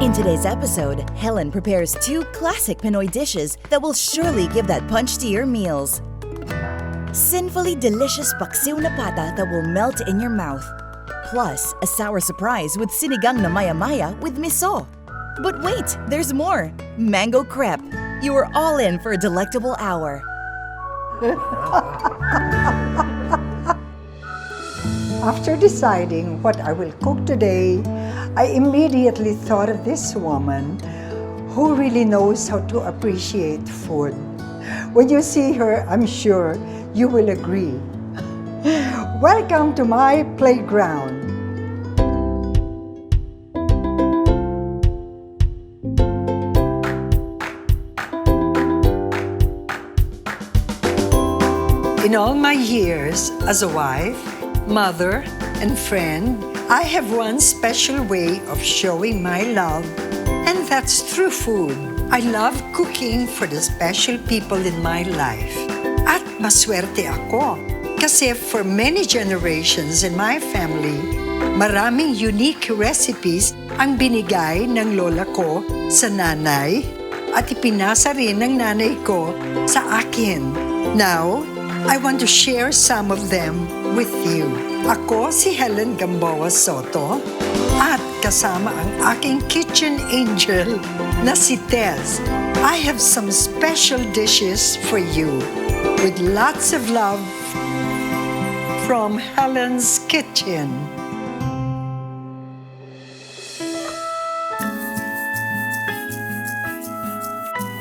In today's episode, Helen prepares two classic Pinoy dishes that will surely give that punch to your meals. Sinfully delicious paksiw na pata that will melt in your mouth. Plus, a sour surprise with sinigang na maya-maya with miso. But wait, there's more. Mango crepe. You are all in for a delectable hour. After deciding what I will cook today, I immediately thought of this woman who really knows how to appreciate food. When you see her, I'm sure you will agree. Welcome to my playground. In all my years as a wife, mother, and friend, I have one special way of showing my love, and that's through food. I love cooking for the special people in my life. At maswerte ako, kasi for many generations in my family, maraming unique recipes ang binigay ng lola ko sa nanay at ipinasa rin ng nanay ko sa akin. Now, I want to share some of them with you. Ako si Helen Gamboa Soto at kasama ang aking kitchen angel na si Tez. I have some special dishes for you with lots of love from Helen's Kitchen.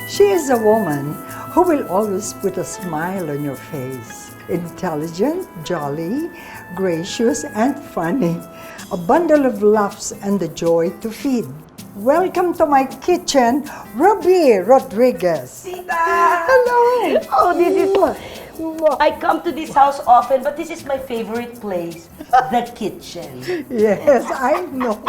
She is a woman who will always put a smile on your face. Intelligent, jolly, gracious, and funny. A bundle of laughs and the joy to feed. Welcome to my kitchen, Ruby Rodriguez. Tita! Hello! Oh, this is... I come to this house often, but this is my favorite place, the kitchen. Yes, I know.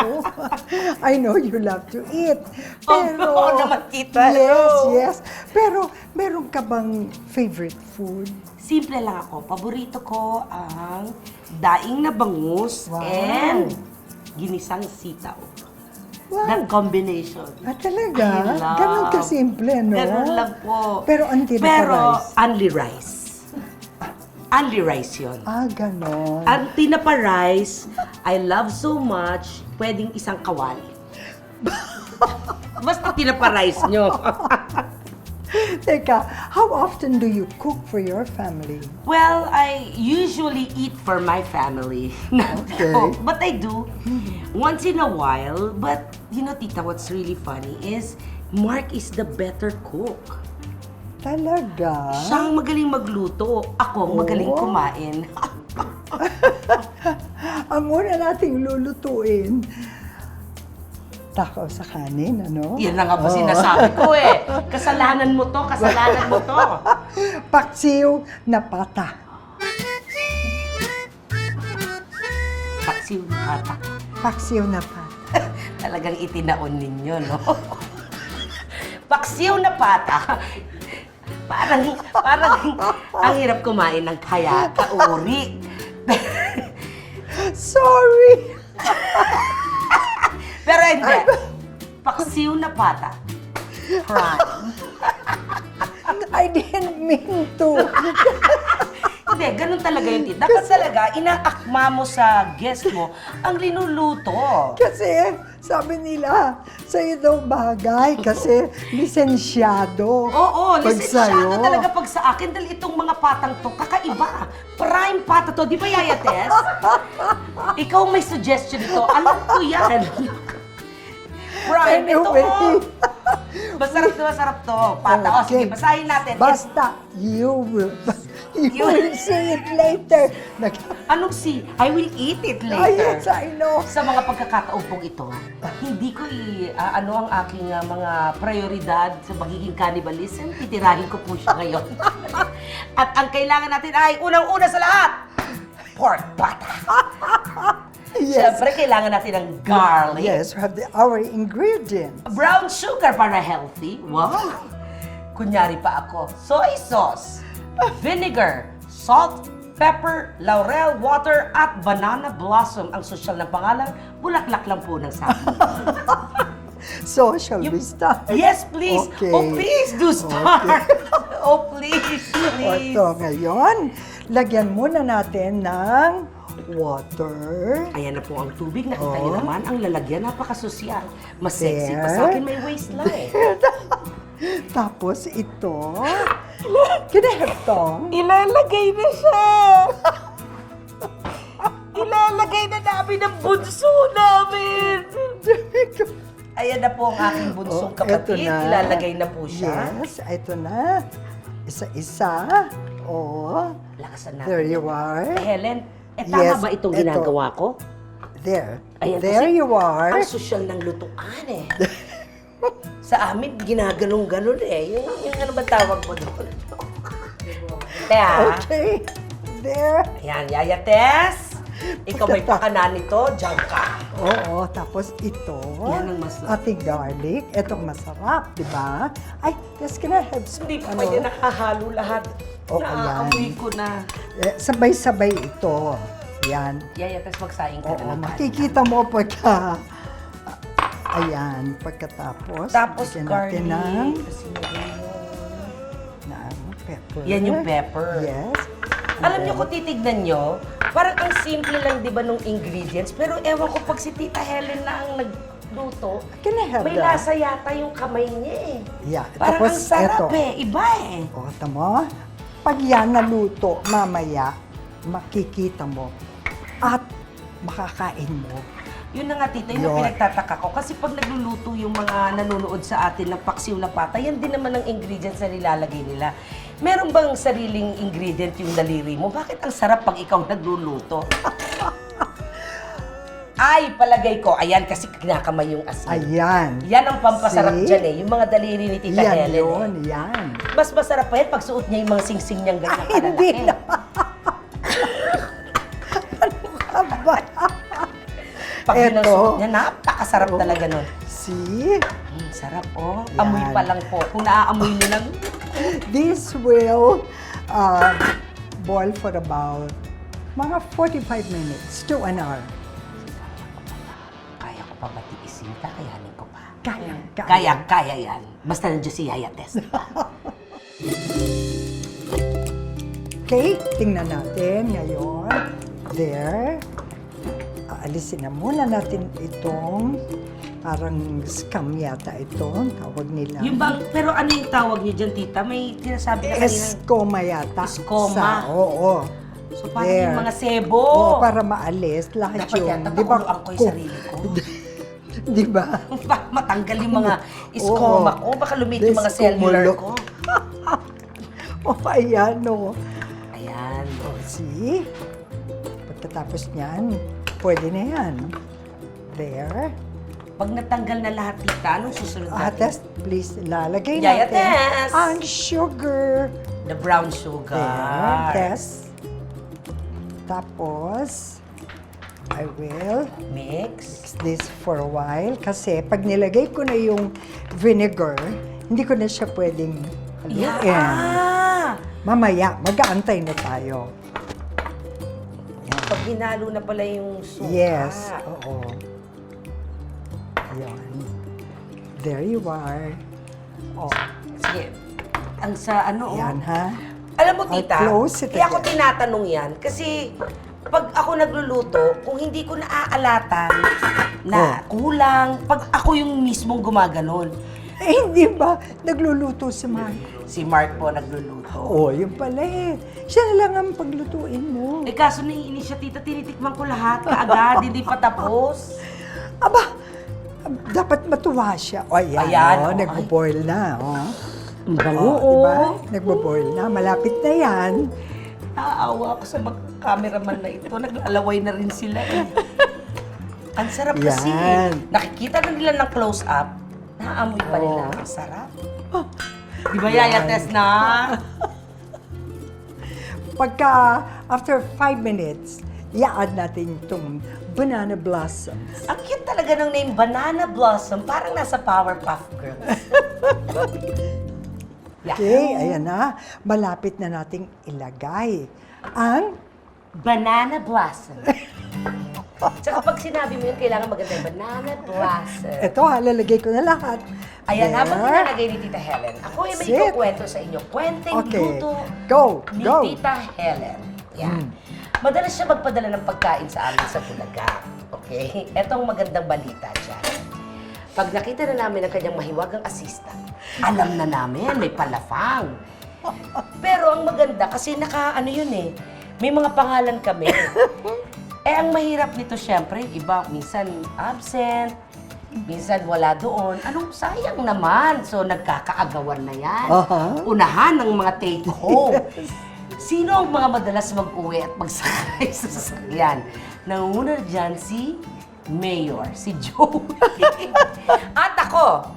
I know you love to eat. Oo naman, tita. Yes, Hello. yes. Pero, meron ka bang favorite food? Simple lang ako. Paborito ko ang daing na bangus Wow. and ginisang sitaw. Wow. That combination. Ah, talaga? I love. Ganun kasimple, no? Ganun lang po. Pero ang tinapa Pero, rice? only rice. Only rice yun. Ah, ganon. Ang tinapa rice, I love so much, pwedeng isang kawali. Basta tinapa rice nyo. Teka, how often do you cook for your family? Well, I usually eat for my family. Okay. Oh, but I do once in a while. But you know, Tita, what's really funny is Mark is the better cook. Talaga? Siyang magaling magluto. Ako, magaling Oh. kumain. Ang una nating lulutuin, takaw sa kanin, ano? Yan na nga ba sinasabi ko eh. Kasalanan mo to, kasalanan mo to. Paksiw na pata. Paksiw na ata. Paksiw na pata. Talagang itinaon ninyo, no? Paksiw na pata. Parang ang hirap kumain ng kaya kauri. Sorry! Pero hindi. Paksiw na pata. Prime. I didn't mean to. Hindi, ganun talaga yun, Tita. Dapat talaga, inaakma mo sa guest mo ang linuluto. Kasi, sabi nila, sa'yo daw bagay kasi lisensyado. Oo, Pag lisensyado sa'yo. talaga pag sa akin dahil itong mga patang to, kakaiba. Prime pata to, di ba, Yaya Tess? Ikaw may suggestion dito. Alam ko yan. Prime, Anyway. ito. Masarap to. Pata. O, sige, basahin natin. Basta, you will see it later. Anong si? I will eat it later. Ah, yes, I know. Sa mga pagkakataon pong ito, hindi ko ano ang aking mga prioridad sa magiging cannibalism. Titirahin ko po siya ngayon. At ang kailangan natin ay, unang-una sa lahat, pork pata. Yes. Siyempre, kailangan natin ng garlic. Yes, we have our ingredients. Brown sugar para healthy. Wow! Kunyari pa ako. Soy sauce, vinegar, salt, pepper, laurel, water, at banana blossom. Ang sosyal na pangalan, bulaklak lang po ng saging. So, shall we start? Yes, please. Okay. Oh, please do start. Oh, please, O, please. ito, ngayon, lagyan muna natin ng water. Ayan na po ang tubig. Nakita niyo Oh. naman, ang lalagyan, napakasosyal. Mas sexy pa There. sa akin, may waistline. Tapos ito, can I have tongue? Ilalagay na siya. Ilalagay na namin ang bunso namin. Ayan na po ang aking bunsong Oh, kapatid. eto na. Ilalagay na po siya. Yes, ito na. Isa-isa. Oh, Lakasan natin. there you are. Helen, tama Yes, ba itong eto. ginagawa ko? There. Ayan, There kasi you are. Ang sosyal ng lutuan eh. Sa amin, ginaganong-ganon eh. Yung ano ba tawag mo doon? Kaya, Okay. There. ayan, Yaya Tess. Ikaw may pakanan nito, diyan ka. Oo, tapos ito. Yan ang masarap. Ating garlic. Itong masarap, di ba? Ay, just can I have some, Hindi pa yan nakahalo lahat. Oo, Naaamoy yan. ko na. sabay-sabay ito. Yan. Yaya Tess, magsaing ka Oo, na ng kanin. makikita mo pagka... ayan, pagkatapos. Tapos lagyan garlic. natin ng Siniguro. pepper. Yan yung pepper. Yes. Alam niyo kung titignan niyo, parang ang simple lang 'di ba nung ingredients, pero ewan ko pag si Tita Helen na ang nagluto, Can I have may that? lasa yata yung kamay niya eh. Yeah. Parang Tapos, ang sarap eto. eh, iba eh. O, tamo. Pag yan naluto, mamaya, makikita mo at makakain mo. Yun na nga tita, yun ang Yun. pinagtataka ko. Kasi pag nagluluto yung mga nanonood sa atin ng paksiw na pata, yan din naman ang ingredients na nilalagay nila. Meron bang sariling ingredient yung daliri mo? Bakit ang sarap pag ikaw nagluluto? Ay, palagay ko, ayan kasi kinakamay yung asin. Ayan. Yan ang pampasarap See? dyan eh, yung mga daliri ni Tita Yan Helen. yun, Eh. yan. Mas masarap pa yan pag suot niya yung mga singsing niyang ganyan Ay, hindi kalalaki. na. Aba. Pag yun ang Eto. suot niya, napakasarap talaga nun. See? Sarap oh. Yan. Amoy pa lang po. Kung naaamoy niyo lang, This will boil for about mga 45 minutes to an hour. kaya ko pa ba tiisin? Kakayanin ko pa. Kaya. Yan. Basta nandiyo si Yaya Tess. Okay, tingnan natin ngayon. There. Aalisin na muna natin itong parang scam yata ito, tawag nila. Yung bang, pero ano yung tawag niyo dyan, tita? May tinasabi na kanina. Escoma yata. Escoma. Oo. So parang There. yung mga sebo. Oo, para maalis lahat Dapat yung, yata di ba? pakuluan ko yung sarili ko. Di ba? Baka matanggal yung mga iskoma ko. Baka lumit yung mga cellular ko. Oh, ayan, no. Ayan. Oh, see? Pagkatapos niyan, pwede na yan. There. Pag natanggal na lahat, tita, anong susunod natin? Tess, please, lalagay Yaya natin Tess! ang sugar. The brown sugar. There, Tess. Tapos, I will Mix. mix this for a while kasi pag nilagay ko na yung vinegar, hindi ko na siya pwedeng haluin. Yeah. Mamaya, mag-aantay na tayo. Pag hinalo na pala yung suka. Yes, oo. Ayan. There you are. Oh, Sige. Ang sa ano, ayan ha. Alam mo, tita, I'll close it kaya ako again. tinatanong yan kasi pag ako nagluluto, kung hindi ko naaalatan na kulang, pag ako yung mismong gumaganon. Eh, hindi ba nagluluto si Mark? Si Mark po nagluluto. Oo, yun pala eh. Siya na lang ang paglutuin mo. Eh kaso naiinis siya, tita, tinitikman ko lahat kaagad, hindi pa tapos. Aba, dapat matuwa siya. O, ayan, Ayan, oh, oh, nagbo-boil na. Oh. Ang bango, Diba? Nagbo-boil na. Malapit na yan. Naaawa ako sa mga cameraman na ito. Naglalaway na rin sila eh. Ang sarap kasi. Yan. Nakikita na nila ng close-up. Naamoy pa nila. Ang sarap. Di ba, Yaya Tess na? Pagka, after 5 minutes, i-add natin itong banana blossoms. Ang cute talaga ng name, Banana Blossom. Parang nasa Powerpuff Girls. Yeah. Okay, ayan na. Malapit na nating ilagay ang Banana Blossom. Tsaka pag sinabi mo yun, kailangan maganda yung banana blossom. Ito ha, lalagay ko na lahat. Ayan, There. habang nilalagay ni Tita Helen, ako ay may Sit. ikukwento sa inyo. Kwenteng Okay. luto Go, ni go. Tita Helen. Yan. Madalas siya magpadala ng pagkain sa amin sa Bulaga. Okay? Etong magandang balita dyan. Pag nakita na namin ang kanyang mahiwagang assistant, alam na namin, may palafang. Pero ang maganda, kasi ano yun eh, may mga pangalan kami. Ang mahirap nito syempre, iba, minsan absent, minsan wala doon. Anong sayang naman. So nagkakaagawan na yan. Unahan ng mga take home. Sino ang mga madalas mag-uwi at magsakay sa sasakyan? Nanguna dyan si Mayor, si Joey. At ako,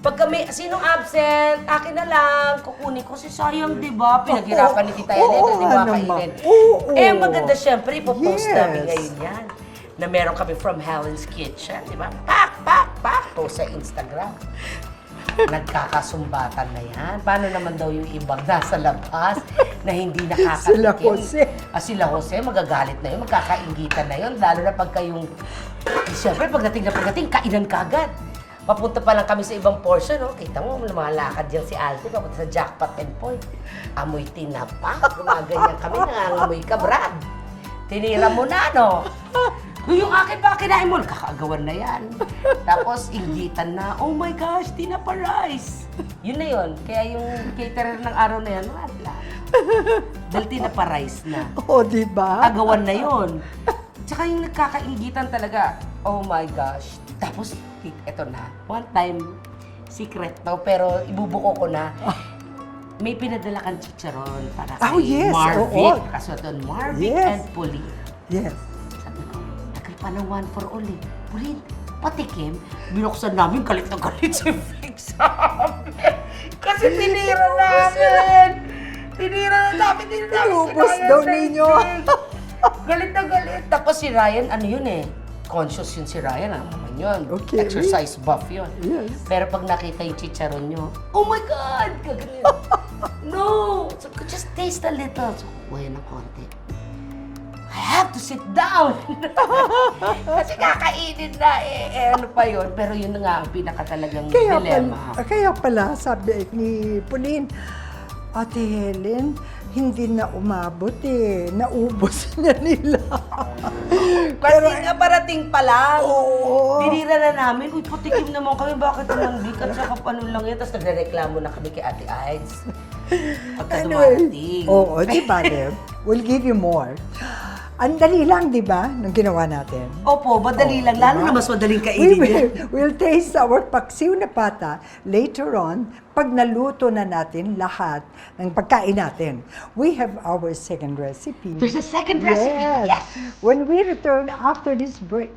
pag kami, sinong absent, akin na lang, kukunin ko. Si sayang, di ba? Pinaghirapan ni Tita Helen, Oo, di ba naman. kainin? Oo. Ang maganda, syempre, ipopost Yes. namin ngayon yan. Na meron kami from Helen's Kitchen, di ba? Pak, pak, pak, post sa Instagram. Nagkakasumbatan na yan. Paano naman daw yung ibang nasa labas na hindi nakakatikim? Sila Jose. Sila Jose, magagalit na yun, magkakaingitan na yun. Lalo na pagka yung, siyempre, pagdating, kainan ka agad. Papunta pa lang kami sa ibang portion, no? Kita mo, lumalakad yan si Alfie, papunta sa Jackpot and Point. Amoy tinapa, gumaganyan kami, nangangamoy ka, Brad. Tinira mo na, no? Yung akin ba, kinain mo? Kakaagawan na yan. Tapos, inggitan na, oh my gosh, tinapa rice. Yun na yun. Kaya yung caterer ng araw na yan, wala. Dahil tinapa rice na. Oh, di ba? Agawan na yun. Tsaka yung nagkakaingitan talaga, oh my gosh. Tapos, eto na, one time, secret to, pero ibubuko ko na, may pinadala kang chicharon para kay Oh, yes, Marvic. oo. Kaso doon, Marvic Yes. and Pauline. Yes. Sabi ko, tagal pa ng one for all eh. Pauline, patikim, binuksan namin, galit na galit si Vic sa amin. Kasi tinira namin. Tinira namin. Inubos sinayang daw sa ninyo. Vic. Galit na galit. Tapos si Ryan, ano yun eh, conscious yun si Ryan, ano naman yun. Okay. Exercise buff yun. Yes. Pero pag nakita yung chicharon nyo, oh my God! Kagalit. No! So, just taste a little. So, kukuha ng konti. I have to sit down! Kasi kakainin na ano pa yun. Pero yun na nga ang pinakatalagang dilemma. Kaya pala, sabi ni Pauline, Ate Helen, hindi na umabot eh. Naubos na nila. Kasi nga parating pa lang. Oo. Tinira na namin, uy, patikim naman kami, bakit naman Vic? At saka ano lang yan, tapos nagre-reklamo na kami kay Ate Ides. Pagka dumating. Oo, di ba, Deb? We'll give you more. Ang dali lang, di ba, nung ginawa natin? Opo, madali lang. Lalo diba? na mas madaling We kainin yan. will taste our paksiw na pata later on pag naluto na natin lahat ng pagkain natin. We have our second recipe. There's a second recipe. Yes. Yes. When we return after this break.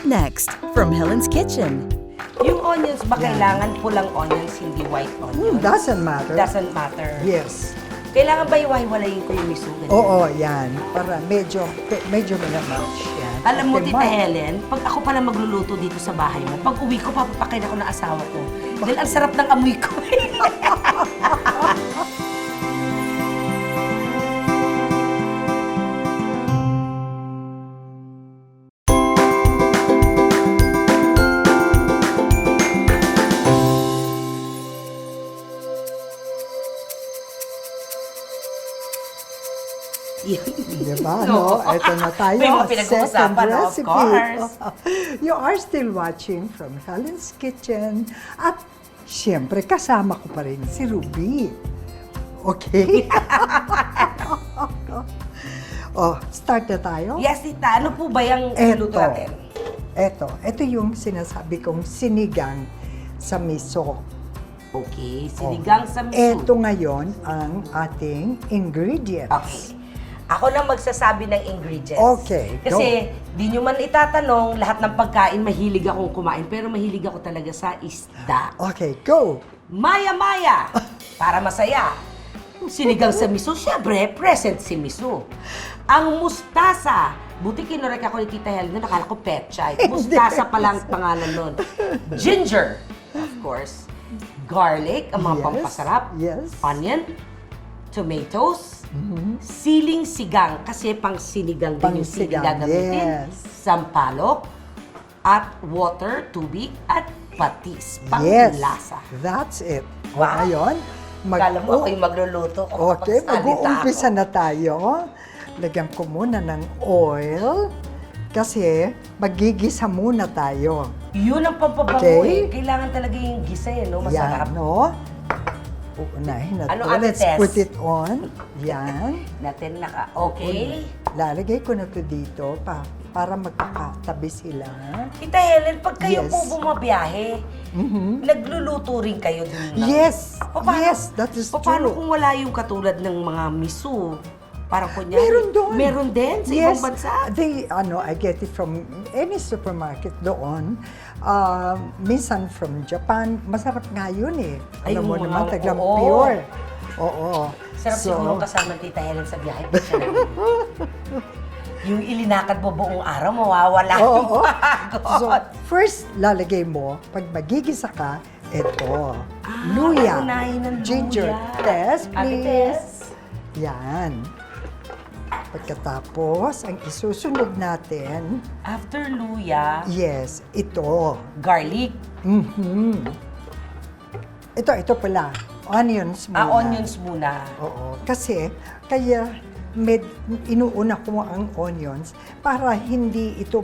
Next, from Helen's Kitchen. Yung onions ba kailangan pulang onions, hindi white onions? Doesn't matter. Doesn't matter. Yes. Kailangan ba iwahiwalayin ko yung miso? Ganyan? Oo, yan. Para medyo match yan. Alam mo, Okay, Tita Mark. Helen, pag ako pala magluluto dito sa bahay mo, pag uwi ko, papapakain ako ng asawa ko. Dahil ang sarap ng amoy ko. Diba, no? Ito na tayo. May mga second pinag-uusapan, of recipe. course. You are still watching from Helen's Kitchen. At siyempre, kasama ko pa rin si Ruby. Okay? Oh, start na tayo? Yes, Tita. Ano po ba yung luto natin? Ito yung sinasabi kong sinigang sa miso. Okay, sinigang sa miso. Ito ngayon ang ating ingredients. Okay. Ako na magsasabi ng ingredients. Okay, go. Kasi di nyo man itatanong, lahat ng pagkain mahilig akong kumain, pero mahilig ako talaga sa isda. Okay, go! Maya-maya! Para masaya. Sinigang sa miso, syempre, present si miso. Ang mustasa, buti kinorek ako ni Tita Helen, nakala ko petchay. Mustasa pa lang pangalan nun. Ginger, of course. Garlic, ang mga Yes, pampasarap. yes. Onion, tomatoes, siling sigang, kasi pang sinigang din yung siling Pang-sigang, gagamitin. yes. Sampalok, at water, tubig, at patis, pang Yes, lasa. that's it. Wow. Ngayon, Kala mo ako yung magluluto. Okay, Kapagsalita mag-uumpisa ako. na tayo. Lagyan ko muna ng oil kasi magigisa muna tayo. Yun ang pampabango Okay. Kailangan talaga yung gisa no? Masarap. Yan, no? Uunahin na Ano, to. Ate Let's Tess? put it on. Yan. Natin okay? Lalagay ko na to dito para magkakatabi sila. Tita Helen, pag kayo Yes. po bumabiyahe, nagluluto rin kayo din ng... Yes, Paano- yes, that is Paano true. kung wala yung katulad ng mga miso? Parang kunyari. Meron doon. Meron din sa ibang bansa? I get it from any supermarket doon. Minsan from Japan, masarap nga yun eh. Ay, Alam mo yung naman, mga- taglang oo. pure. Oo. Sarap siguro kasama ni Tita Helen sa biyahe. Picture namin. Yung ilinakad mo buong araw, mawawala yung Oo. pagod. So, first, lalagay mo, pag magigisa ka, ito. Ah, Luya. unahin ng Ginger. luya. Tess, Ate please. Tess. Yan. Pagkatapos, ang isusunod natin, After luya, yes, ito. garlic. Ito pala. Onions muna. Onions muna. Oo. Kasi, kaya inuuna ko ang onions para hindi ito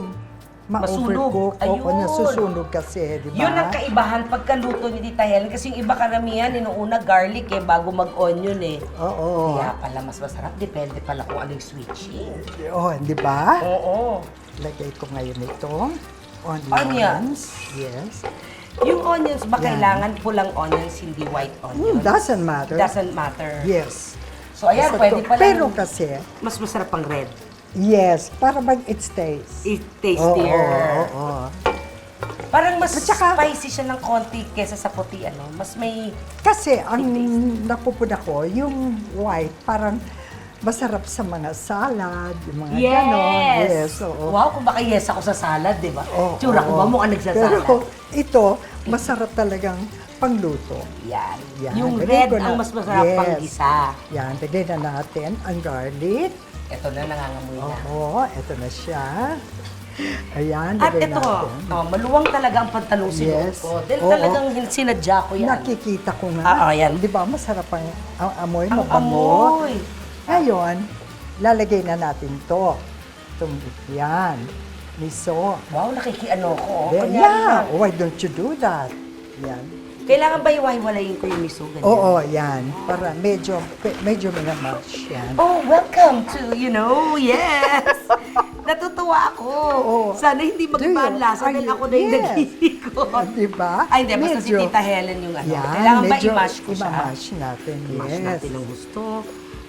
ma-overcook. Masunog. Oo, nasusunog kasi, di ba? Yun ang kaibahan pagkaluto ni Tita Helen. Kasi yung iba karamihan, inuuna garlic bago mag-onion Oo. Kaya pala mas masarap. Depende pala kung ano yung switching. Oh, di ba? Oo. Lagay ko ngayon ito. Onions. Onions. Yes. Yung onions ba Yan. kailangan pulang onions, hindi white onions? Doesn't matter. Doesn't matter. Yes. So ayan, Basta pwede to. pala. Pero kasi, mas masarap ang red. yes, para it stays. It tastier. Oo. Parang mas At saka- spicy siya ng konti kesa sa puti, Mas may... Kasi ang napupuna ko, yung white, parang masarap sa mga salad, yung mga ganon. Yes, oo. Wow, kung baka yes ako sa salad, di ba? Oo. Tsura ko ba mukhang nagsasalad? Pero ito, masarap talagang pangluto. Yan. Yan, Yung red lagay ko ang na- mas masarap yes. pang gisa. Yan, lagay na natin ang garlic. Ito na, nangangamoy na. Oo, ito na siya. Ayan, At lagay ito, natin. maluwang talaga ang pantalong Yes. ko. Dahil Oo. talagang sinadya ko yan. Nakikita ko nga. Ah, ayan. Di ba, masarap ang amoy, Ang mabango. amoy. Ngayon, lalagay na natin to. Yan. Miso. Wow, nakikiano ko. There, Kunyari yeah. lang. Why don't you do that? Yan. Kailangan ba iwahiwalayin ko yung miso? Ganyan? Oo, yan. Para medyo minamash yan. Oh, welcome to, yes! Natutuwa ako. Oo. Sana hindi mag-iba ang Do you? lasa dahil ako na yung Yes. nag-iikot. Di ba? Ay, hindi. Basta si Medyo- Tita Helen yung Yan, Kailangan ba medyo i-mash ko siya? i-mash natin, I-mash yes. natin ang gusto.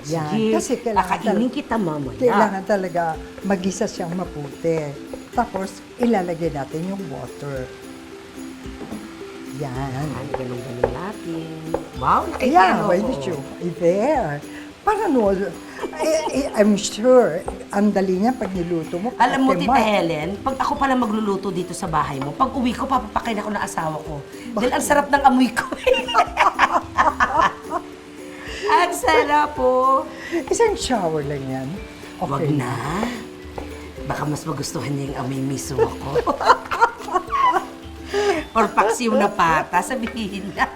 Yan. Sige, Kasi kailangan kakainin kita mamaya. Kailangan talaga magisa siyang maputi. Tapos, ilalagay natin yung water. Yan. Ay, ganun-ganun natin. Wow, Yeah, nakikiano why ko. did you? There. Para no, I'm sure, ang dali niya pag niluto mo. Alam mo, Ate Tita Mar, Helen, pag ako pala magluluto dito sa bahay mo, pag uwi ko, papapakain ako ng asawa ko. Dahil ang sarap ng amoy ko. Ang sarap po. Isang shower lang yan. Wag Okay na. Baka mas magustuhan niya yung amoy miso ako. Or paksiw na pata, sabihin niya.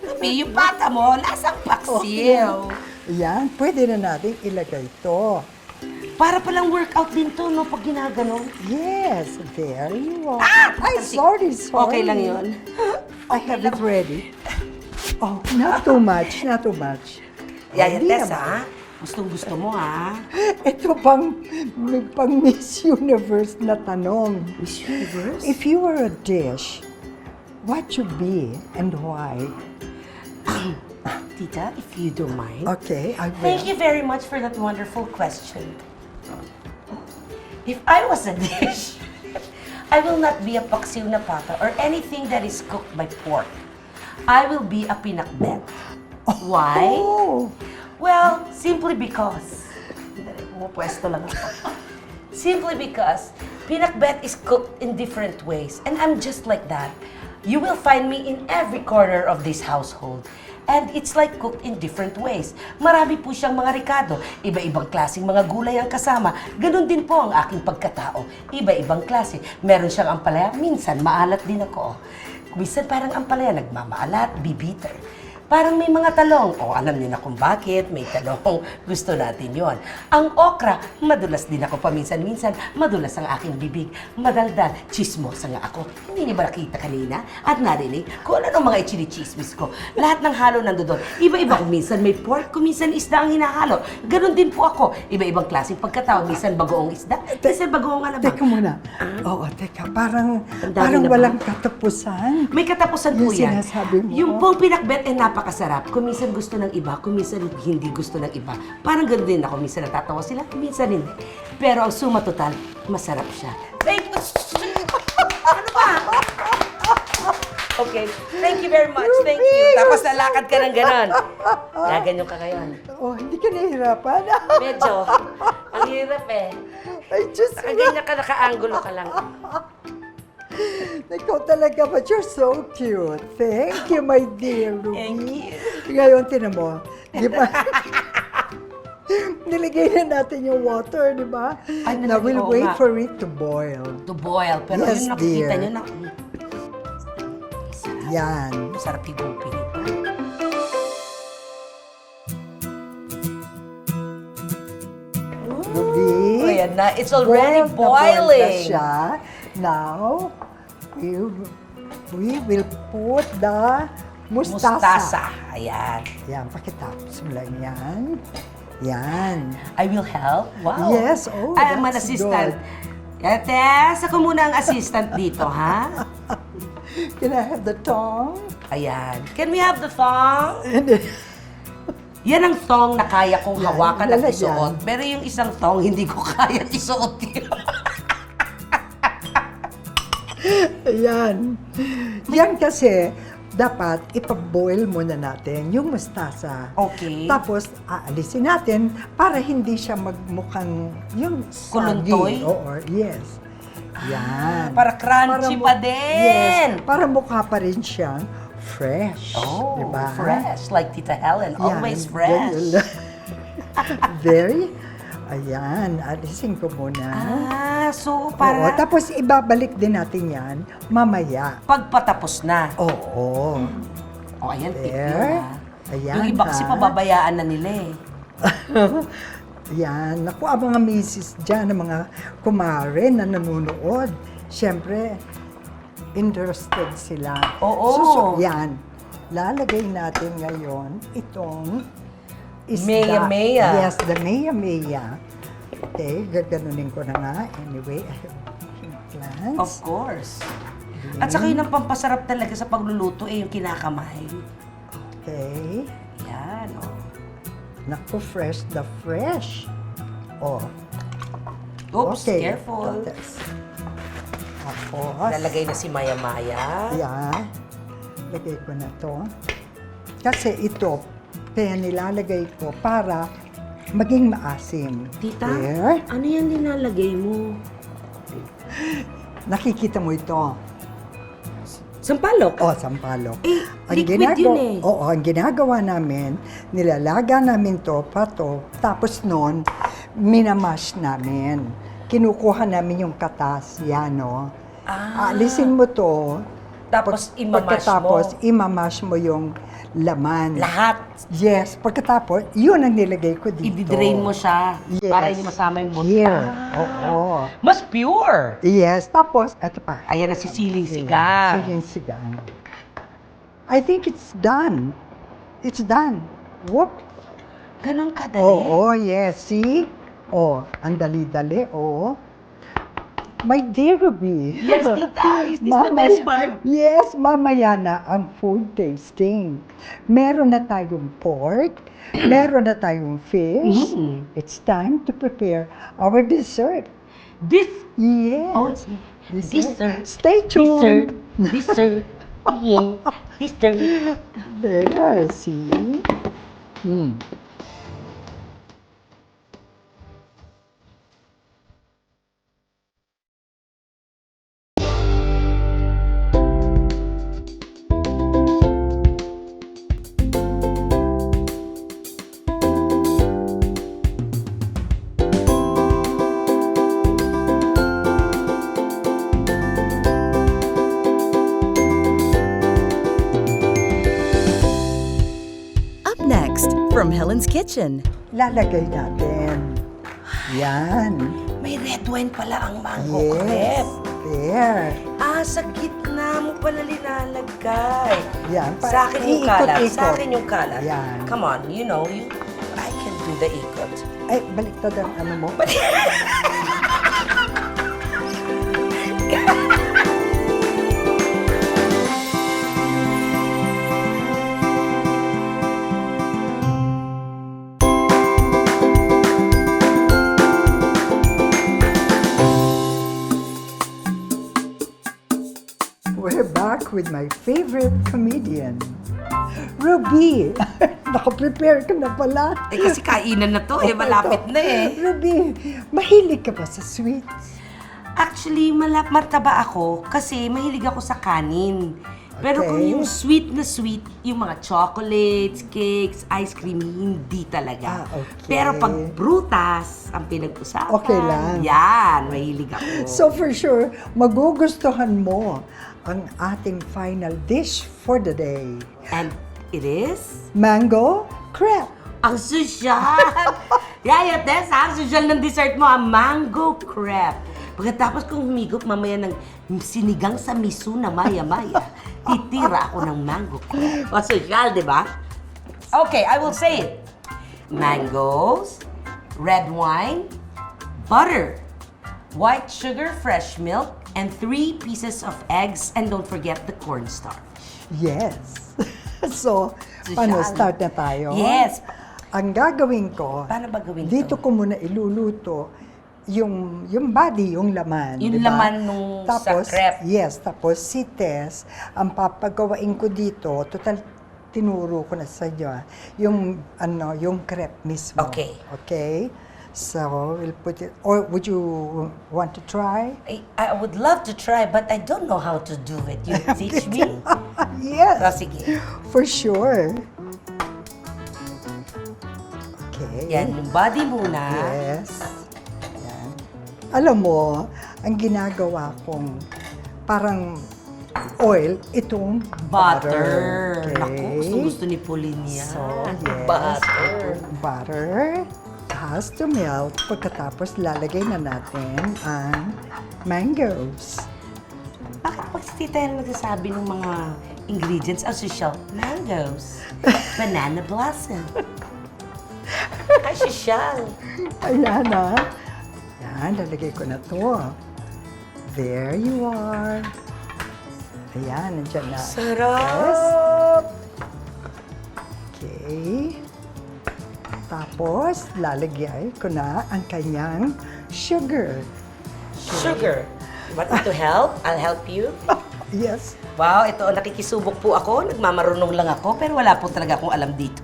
Sabi, yung pata mo, lasang paksiw. Yan, pwede na natin ilagay ito. Para palang workout din to, no, pag ginaganon. Yes, there you are. Ah! Ay, sorry. Okay lang yun. I have it ready. Oh, not too much, not too much. Yan, Hindi Tess, naman. ha? Gustong-gusto mo, ha? Ito pang Miss Universe na tanong. Miss Universe? If you were a dish, what you be and why? Tita, if you don't mind. Okay, I will. Thank you very much for that wonderful question. If I was a dish, I will not be a paksiw na pata or anything that is cooked by pork. I will be a pinakbet. Why? Oh, Well, simply because. Pumupwesto lang ako. Simply because pinakbet is cooked in different ways. And I'm just like that. You will find me in every corner of this household. And it's like cooked in different ways. Marami po siyang mga ricado. Iba-ibang klaseng mga gulay ang kasama. Ganon din po ang aking pagkatao. Iba-ibang klase. Meron siyang ampalaya. Minsan, maalat din ako. Minsan parang ampalaya, nagmamaalat, bibitter. Parang may mga talong. O, alam niyo na kung bakit may talong. Gusto natin yon. Ang okra, madulas din ako paminsan-minsan. Madulas ang aking bibig. Madaldal, chismosa nga ako. Hindi niyo ba nakita kanina? At narinig kung ano mga ichinichismis ko. Lahat ng halo nandoon. Iba-iba. Kung minsan may pork, kung minsan isda ang hinahalo. Ganon din po ako. Iba-ibang klaseng pagkatao. Minsan bagoong isda, minsan bagoong alabang. teka muna. Oo, teka. Parang Ang dami na ba? walang katapusan. May katapusan po Yung yan. sinasabi mo. Yung pong pinakbet ay napakasarap. Kung minsan gusto ng iba, kung minsan hindi gusto ng iba. Parang ganoon din ako. Minsan natatawa sila, minsan hindi. Pero ang suma total, masarap siya. Thank you! Ano ba? Okay. Thank you very much. Thank you. Tapos nalakad ka ng ganon. Gaganyo ka ngayon. Oh, hindi ka nahihirapan. Medyo. Ang hirap eh. Ay, Diyos ko. Nakaganyan ka, naka-angulo ka lang. Ikaw talaga, but you're so cute. Thank you, my dear Ruby. Thank you. Ngayon, tinan mo. Di ba? Nilagay na natin yung water, di ba? Ay, Now, we'll oo wait nga. for it to boil. To boil. Pero Yes, yung nakikita dear. nyo na... Yan. Sarap higupin ito. Ruby. Ayan na. It's already boiled na boiled na boiling. siya. Now, we will put the mustasa. Mustasa. Ayan. Yan, pakitapos mo lang yan. Yan. I will help. Wow. Yes, oh, I am an that's assistant. good. Tess, ako muna ang assistant dito, ha? Can I have the tongue? Ayan. Can we have the thong? Yan ang thong na kaya kong Yan, hawakan at lalagyan. isuot. Pero yung isang thong, hindi ko kaya isuot yun. Ayan. Yan kasi, dapat ipaboil muna natin yung mustasa. Okay. Tapos, aalisin natin para hindi siya magmukhang yung soggy. Kuluntoy? Oo, yes. Yan. para crunchy mo- pa din. Yes, para mukha pa rin siyang fresh. Oh, diba? fresh. Like Tita Helen. Yan, Always fresh. ganyan. Very. Ayan, alisin ko muna. So Oo, para tapos ibabalik din natin yan mamaya. pagpatapos na. Oo. O, ayan, tip There. yun, ha? Ayan, Yung iba kasi ha? pababayaan na nila eh. Yan. Naku, ang mga misis dyan, ang mga kumare na nanonood, syempre, interested sila. Oo. Yan. Lalagay natin ngayon itong isda. Mea-mea. Yes, the mea-mea. Okay, gaganunin ko na nga. Anyway, I have plants. Of course. At saka yun ang pampasarap talaga sa pagluluto eh, yung kinakamay. Okay. Yan, oh. Naku, fresh the fresh. Oh. Oops, Okay. careful. Tapos, Lalagay na si Maya Maya. yan. Lagay ko na to. Kasi ito, kaya nilalagay ko para maging maasim. Tita, There. ano yan nilalagay mo? Nakikita mo ito. Sampalok? O, sampalok. Eh, liquid yun eh. Oo, ang ginagawa namin, nilalaga namin to, pato, tapos noon, minamash namin. Kinukuha namin yung katas, yan, no? Alisin mo to. Tapos imamash Pagkatapos, mo. imamash mo yung laman. Lahat. Yes, pagkatapos, yun ang nilagay ko dito. I-drain mo siya Yes. para hindi masama yung buto. Here. Oo. Mas pure. Yes, tapos, eto pa. Ayan na si Siling Sigang. Siling sigang. I think it's done. It's done. Whoop. Ganon kadali. Oo, yes. See? Oh, ang dali-dali. Oo. My dear Ruby. Yes, tita. Is this the best part? Yes, mamaya na ang food tasting. Meron na tayong pork, meron na tayong fish. It's time to prepare our dessert. This. Yes. Oh, dessert. Stay tuned. Dessert. Yeah. Dessert. There, see? Up next, from Helen's Kitchen. Lalagay natin. Yan. May red wine pala ang mango Yes. crepe. There. Sa gitna mo pala linalagay. Yan. Sa akin yung kalat. Iikot-ikot. Sa akin yung kalat. Yan. Come on, I can do the ikot. Ay, baliktad ang ano mo. We're back with my favorite comedian, Ruby. Naka-prepare ka na pala. Kasi kainan na to, malapit na Ruby, mahilig ka ba sa sweets? Actually, mataba ako kasi mahilig ako sa kanin. Pero kung Okay. yung sweet na sweet, yung mga chocolates, cakes, ice cream, hindi talaga. Okay. Pero pag prutas, ang pinag-usapan. Okay lang. Yan, mahilig ako. So for sure, magugustuhan mo ang ating final dish for the day. And it is? Mango crepe. Ang sosyal! Yaya, Tess, ang sosyal ng dessert mo, ang mango crepe. Pagkatapos kong humigop mamaya ng sinigang sa miso na maya-maya, titira ako ng mango crepe. O sosyal, di ba? Okay, I will say it. Mangoes, red wine, butter, white sugar, fresh milk, and 3 pieces of eggs, and don't forget the cornstarch. Yes. So, paano start na tayo? Yes. Ang gagawin ko, Paano ba gawin dito to? ko muna iluluto yung body, yung laman. Yung di ba? laman nung sa Tapos, crepe. Yes, tapos si Tess, ang papagawain ko dito, total tinuro ko na sa inyo, yung crepe mismo. Okay. Okay? So, we'll put it, or would you want to try? I would love to try, but I don't know how to do it. You teach me? Yes. Sige. For sure. Okay. Yan, yung body muna. Yes. Yan. Alam mo, ang ginagawa kong parang oil, itong butter. Butter. Naku, gusto ni Pauline yan. So, yes. Butter. Butter has to melt. Pagkatapos, lalagay na natin ang mangoes. Bakit pag si Tita Helen nagsasabi ng mga ingredients, ang social? Mangoes. Banana blossom. Ay, social. Ayan na. Yan, lalagay ko na to. There you are. Ayan, nandiyan na. Sarap! Okay. Tapos, lalagay ko na ang kanyang sugar. Sugar. You want me to help? I'll help you. Yes. Wow, ito, nakikisubok po ako. Nagmamarunong lang ako, pero wala po talaga akong alam dito.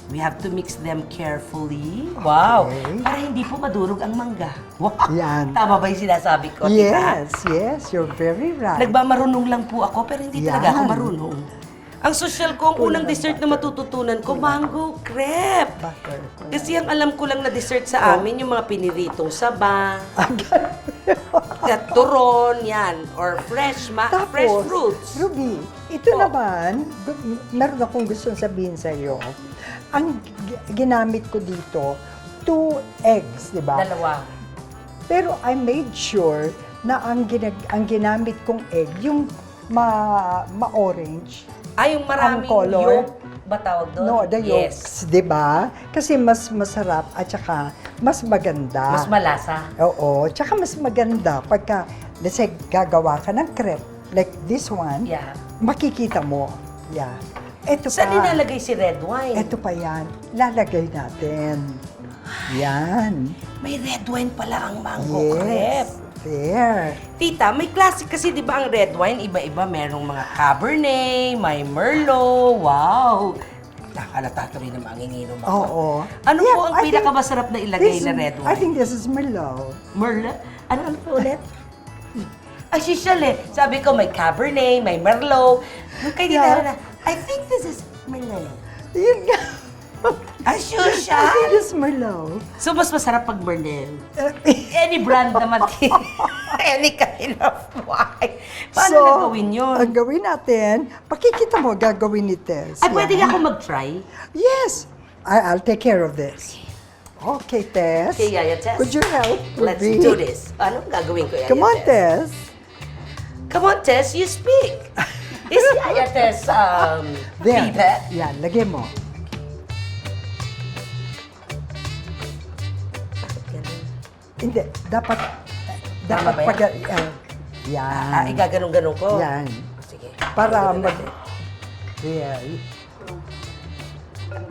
We have to mix them carefully. Wow! Okay. Para hindi po madurog ang mangga. Wow! Yan. Tama ba yung sinasabi ko, Yes, tita? yes, you're very right. Nagmamarunong lang po ako, pero hindi talaga ako Yan. marunong. Ang social ko, ang unang dessert na matututunan ko, mango crepe. Butter. Kasi ang alam ko lang na dessert sa amin, yung mga piniritong saba, turon, yan, or fresh fruits. Ruby, ito naman, meron akong gustong sabihin sa iyo. Ang ginamit ko dito, 2 eggs, di ba? Dalawa. Pero I made sure na ang ginamit kong egg, yung ma-orange. Ay, yung maraming Ang color. yolk ba tawag doon? No, the Yes. yolks, di ba? Kasi mas masarap at saka mas maganda. Mas malasa. Oo, tsaka mas maganda pagka, let's say, gagawa ka ng crepe, like this one, Yeah. makikita mo. Yeah. Ito Saan pa. nilalagay si red wine? Ito pa yan. Lalagay natin. Yan. May red wine pala ang mango crepe. Yes. There. Tita, may classic kasi, di ba, ang red wine, iba-iba. Merong mga Cabernet, may Merlot. Wow! Nakalata tuloy na manginginom ako. Oo. Ano Yeah, po ang I think pinakamasarap na ilagay this- na red wine? I think this is Merlot. Merlot? Ano po ulit? Ay, siya eh. Sabi ko, may Cabernet, may Merlot. Nung kay Tita Yeah. na, I think this is Merlot. Yun nga. Ay, sure I siya. think this is Merlot. So, mas masarap pag Merlot. Any brand naman. Any kind of wine. Paano nagawin yun? Ang gawin natin, pakikita mo, gagawin ni Tess. Ay, pwede Yan. ako mag-try? Yes. I'll take care of this. Okay, Tess. Okay, Yaya Tess. Could you help? Let's me? do this. Anong gagawin ko, Yaya Come on, Tess? Tess. Come on, Tess, you speak. Is Yaya Tess, There. feedback? Yan, lagay mo. Hindi, dapat Tama ba yan? pag... yan. Igaganong-ganong ko? Yan. Sige. Para Ganun mag... natin. Yan.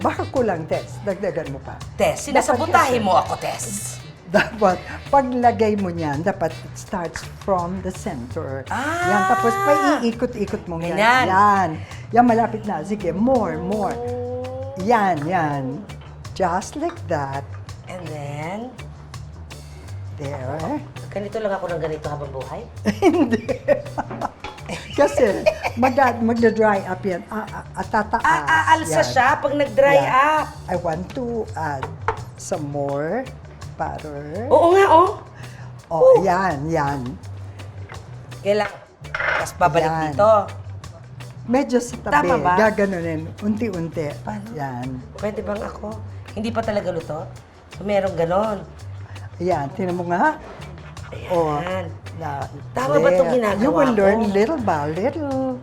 Baka kulang, Tess. Dagdagan mo pa. Tess, sinasabutahin mo ako, Tess. Dapat, paglagay mo niyan, dapat it starts from the center. Ah! Yan, tapos paiikot-ikot mo yan. Ganyan. Yan. Yan, malapit na. Sige, more. Yan, yan. Just like that. And then, There. ganito lang ako ng ganito habang buhay? Hindi. Kasi, magda-dry up yan. At tataas. Aalsa Yan. siya pag nag-dry Yeah. up. I want to add some more butter. Oo nga, oh. Oh, yan. Kailangan. Tapos babalik Yan. dito. Medyo sa tabi. Tama ba? Gaganunin. Unti-unti. Paano? Yan. Pwede bang ako? Hindi pa talaga luto? So, merong ganon. Yan. Tinan mo nga. Oh, Ayan. na, Tama ba itong there. ginagawa You will ko? learn little by little.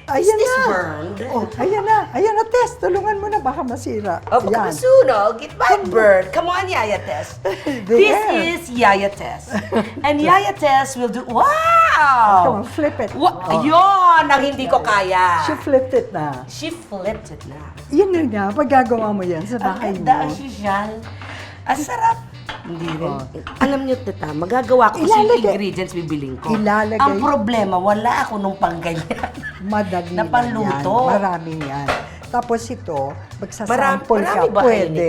Is Ayan this na. burned? Oh, ayan na. Ayan na, Tess. Tulungan mo na. Baka masira. Oh, baka masunog. It might burn. Come on, Yaya Tess. This There. is Yaya Tess. And Yaya Tess will do... Come on, Wow! flip it. Yun ang hindi ko kaya. She flipped it na. She flipped it na. Yun na nga. Pag gagawa mo yan sa Ang bahay ganda, mo. Ashijan. Ang sarap. Hindi rin. Oh. Alam niyo, tita, magagawa ko kasi yung Ilalagay- ingredients bibiling ko. Ilalagay- Ang problema, wala ako nung pangganyan. Madali Na lang panluto. yan. Maraming yan. Tapos ito, magsasample Marami ka, ba kayo pwede.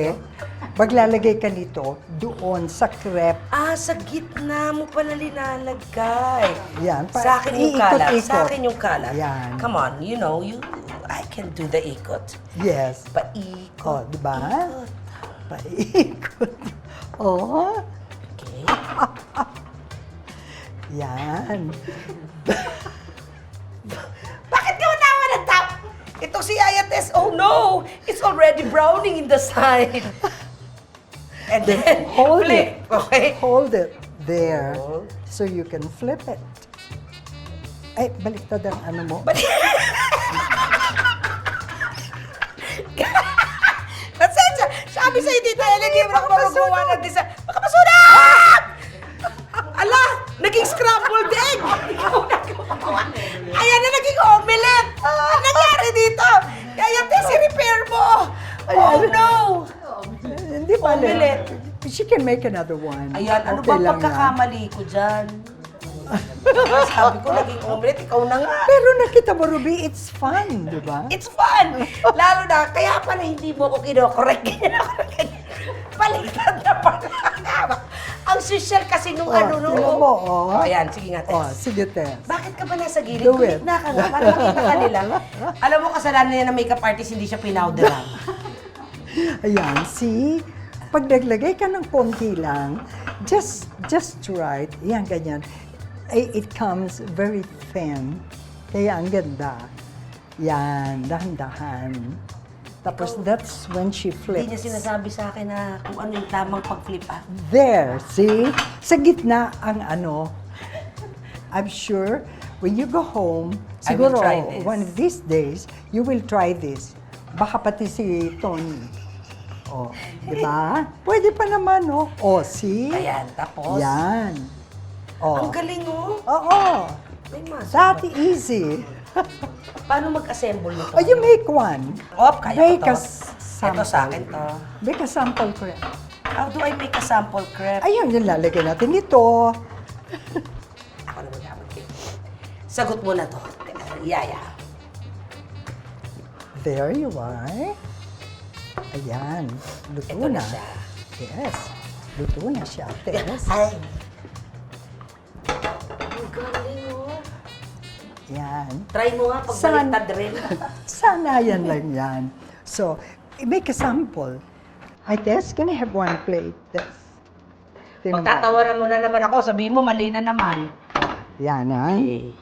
Maglalagay ka nito doon sa crepe. Sa gitna mo pala linalagay. Yan, Sa akin yung kalat. iikot-ikot. Sa akin yung kalat. Yan. Come on, you know, I can do the ikot. Yes. Paikot. Oh, di ba? Ikot. Paikot. Oh, Okay. yan. Bakit ka matawa ng tao? Ito si Yaya Tess, oh no! It's already browning in the side. And then, Hold flip. it. Okay? Hold it there. Hold. So you can flip it. Ay, baliktad ang ano mo. Pasensya! Sabi sa'yo, Tita Ellen, hindi mo ako magawa ng design. Baka masunog! Ala! Naging scrambled egg! Ayan na, naging omelette! Ano nangyari dito? Kaya, Tess, i-repair mo! Oh no! Hindi ba? Omelette. She can make another one. Ayan, ano Okay bang lang yan. pagkakamali ko dyan? Sabi ko, naging omelette, ikaw na nga. Pero nakita mo, Ruby, it's fun, di ba? It's fun! Lalo na, kaya pala hindi mo ko kinokorek. Baliktad na pala. Ang social kasi nung ano no. tingnan mo, oh. Ayan, sige nga, Tess. Oh, sige, Tess. Bakit ka ba nasa gilid? Do Kulit it. na ka nga, para makita ka nila. Alam mo, kasalanan niya na makeup artist, hindi siya pinowderan. Ayan, see? Pag naglagay ka ng konti lang, just right, yan, ganyan. It comes very thin. Kaya ang ganda. Yan, dahan-dahan. Tapos that's when she Hindi niya flips. sinasabi sa akin na kung ano yung tamang pag-flip There, see? Sa gitna ang ano. I'm sure when you go home, I will siguro try this. one of these days, you will try this. Baka pati si Tony. Oh, di ba? Pwede pa naman, oh. Oh, see? Ayan, tapos? Yan. Oh. Ang galing, oh. Oo. May muscle That ba? easy. Paano mag-assemble nito? Oh, you make one. Op, kaya Make ko a to. sample. Ito sa akin to. Make a sample ko yan. How do I make a sample crepe? Ayun, yung lalagay natin ito. Ako naman dapat. Sagot mo na to. Yaya. There you are. Ayan. Luto Ito na na. siya. Yes. Luto na siya. Yes. Ay. Ang galing, oh. Yan. Try mo nga pag Saan? baliktad rin. Sana yan lang yan. So, make a sample. I guess, can I have one plate? This. Magtatawaran mo na naman ako. Sabihin mo, mali na naman. Yan, ha? Eh.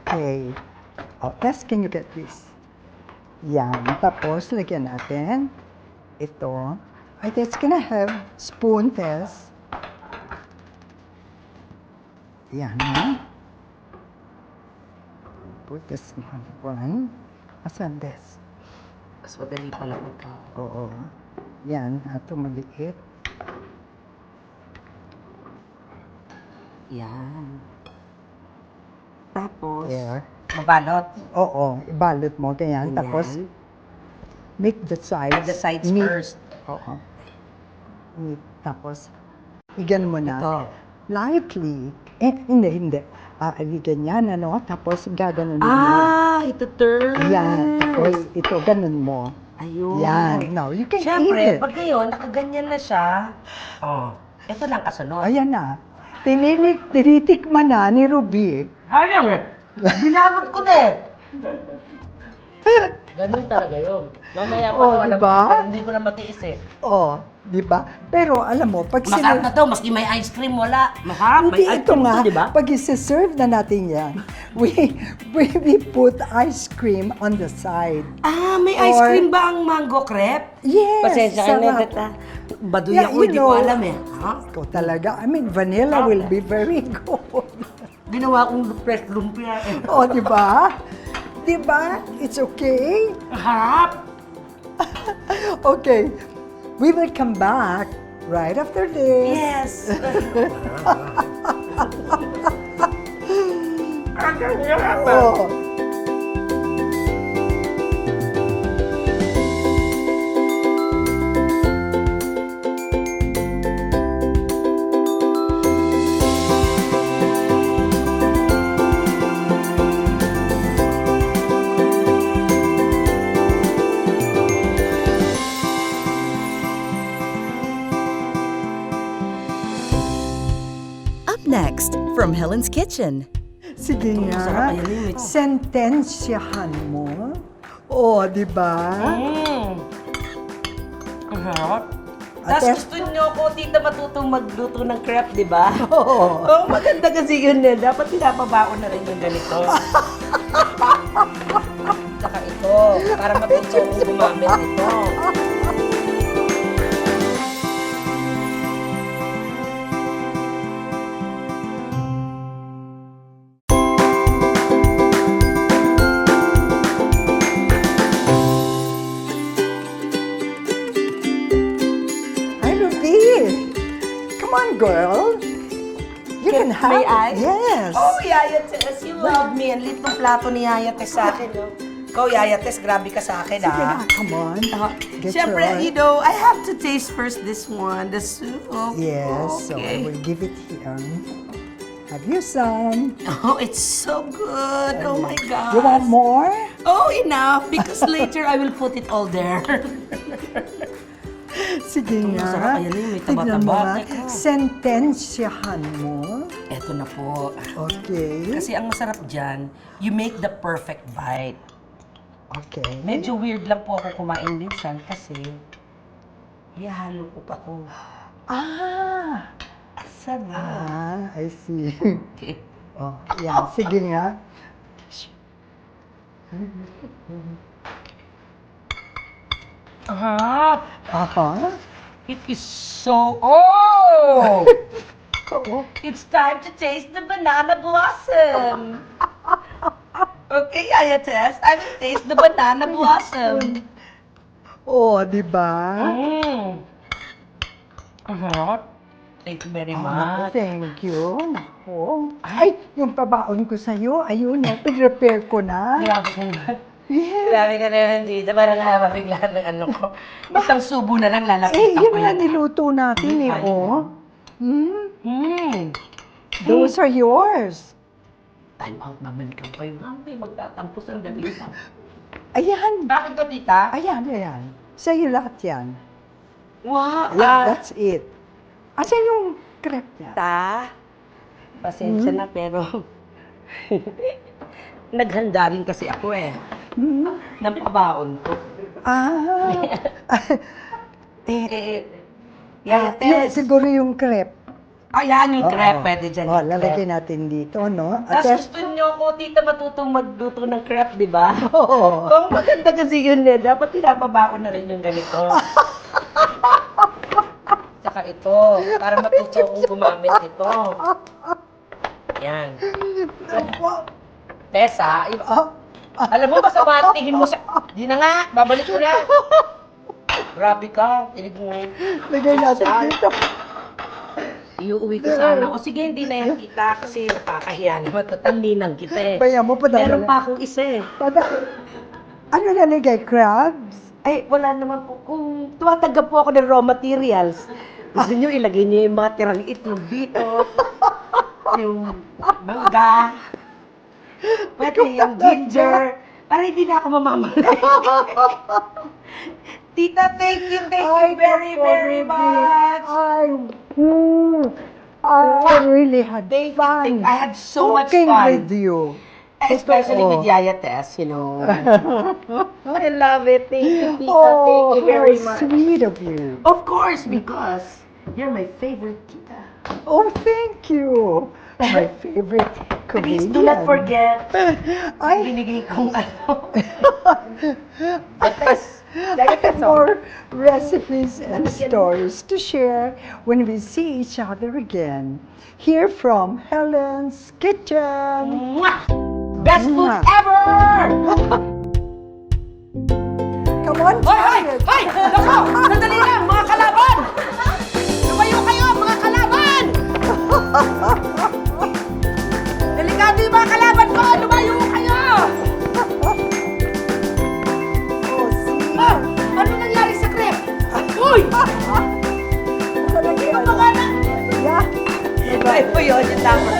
Okay. Oh, Tess, can you get this? Yan. Tapos, lagyan natin ito. I guess, can I have spoon, Tess? Yan, ha? Put this one. Asan, Tess? Mas madali pala ito. Oo. Yan, ito maliit. Yan. Tapos, There. mabalot. Oo, ibalot mo, ganyan. Tapos, make the sides. The sides meet. first. Oo. Tapos, igan mo na. Ito. Lightly. Hindi. Ganyan, ano? Tapos, gaganon mo. Ito turn. Yan. Tapos, ito, ganun mo. Ayun. Yan. Now, you can eat Siyempre, it. pag ngayon, nakaganyan na siya. Oh. Ito lang kasunod. Ayan na. Tinitikman na ni Ruby. Hayang eh. Binabot ko na eh. Ganun talaga yun. Mamaya pa Oh, alam diba? ko, hindi ko na matiis eh. Oh, di ba? Pero alam mo, pag Masarap na to, maski may ice cream wala. Masarap, may Hindi, ice ito cream nga, to, di ba? pag isi-serve na natin yan, we put ice cream on the side. May ice Or- cream ba ang mango crepe? Yes, Pasensya ka na, sarap. tata. Baduy Yeah, ako, you hindi ko know. alam eh. Ha? Ikaw talaga, I mean, vanilla will be very good. Ginawa kong fresh lumpia eh. Oh, di ba? Di ba? It's okay. Harap! Okay, we will come back right after this. Yes! Oh. Up next, from Helen's Kitchen. Sige masarap nga, yan yun, ito. sentensyahan mo. Oh, di ba? Ang harap. Ate- Tapos gusto niyo po, tita, matutong magluto ng crepe, di ba? Oo. Oh, maganda kasi yun eh. Dapat pinapabaon na rin yung ganito. Tsaka ito, para matuto akong gumamit nito. Hi, Ruby. Come on, girl. You can have May it. I? Yes. Oh, Yaya Tess, you love me. Ang litong plato ni Yaya Tess sa akin. Oh. Ikaw, Yaya Tess, grabe ka sa akin, Sige ah. na, come on. Get Siyempre, your- you know, I have to taste first this one, the soup. Yes, so I Okay. will give it here. Have you some? Oh, it's so good. Oh my God. You want more? Oh, enough. Because later I will put it all there. Sige nga. masarap. Ayan yun, may Tignan mo taba-taba. nga. Teka. Sentensyahan mo. Eto na po. Okay. Kasi ang masarap dyan, you make the perfect bite. Okay. Medyo weird lang po ako kumain minsan kasi ihalo ko pa ko. Ah! Sarap. I see. Okay. Oh, yan. Sige nga. Harap! Aha. It is so... Oh! It's time to taste the banana blossom. Okay, Yaya Tess, I will taste the banana blossom. Oh, di ba? Ang sarap. Thank you very Ah, much. thank you. Nako. Ay, yung pabaon ko sa'yo, ayun, pag-repair ko na. Grabe ka naman. Yes. Grabe ka naman dito. Parang mabigla ng ano ko. Isang subo na lang lalapitan Eh, yun ko nga niluto natin eh, Ay. oh. Hmm? Hmm. Those are yours. Time out naman ka kayo. Hindi magtatampo sa gabi. Ayan. Bakit ka, tita? Ayan, ayan. Sa'yo lahat yan. Wow! That's it. Asan yung crepe niya? Ta, pasensya na pero naghanda rin kasi ako eh. Hmm? Ng pabaon ko. Ah. Yan, Yung, siguro yung crepe. Ayan yung crepe, Oo. pwede dyan. Oh, yung lalagyan crepe. natin dito, no? Tapos At gusto niyo ako, tita, matutong magluto ng crepe, di ba? Oo. Kung maganda kasi yun eh, dapat pinapabaon na rin yung ganito. Saka ito, para matuto akong gumamit ito. Yan. Tessa, alam mo, basta matigin mo sa... Di na nga, babalik ko na. Grabe ka, tinig mo. Lagay natin dito. Iuwi ko sana. O sige, hindi na yan kita kasi nakakahiya naman. Tatanlinang kita eh. Bayan mo pa Meron pa akong isa eh. Ano nalagay? Crabs? Ay, wala naman po. Kung tumatanggap po ako ng raw materials, gusto nyo ilagay nyo yung mga tirang itlog dito. Yung mangga. Pwede yung ginger. Para hindi na ako mamamalay. Tita, thank you very much. I really had Thank you. fun. I had so much cooking fun. with you. Especially Totoo. with Yaya Tess, you know. I love it. Thank you, Tita. Oh, Thank you very how much. sweet of you. Of course, because you're my favorite Tita. Oh, thank you. My favorite Please comedian. do not forget. Ay, Binigay kong ano. I have more recipes and stories to share when we see each other again. Here from Helen's Kitchen. Mwah! Best food Mwah. ever! Come on, Hoy! Hoy! Nako! Sandali lang, mga kalaban! Lumayo kayo, mga kalaban! Delikado yung mga kalaban ko! Lumayo kayo! Oh, see. Ah! Ano nangyari sa crepe? Uy! Talaga Ano yan. ba nga na? Yeah. Ay po yun, yung tama.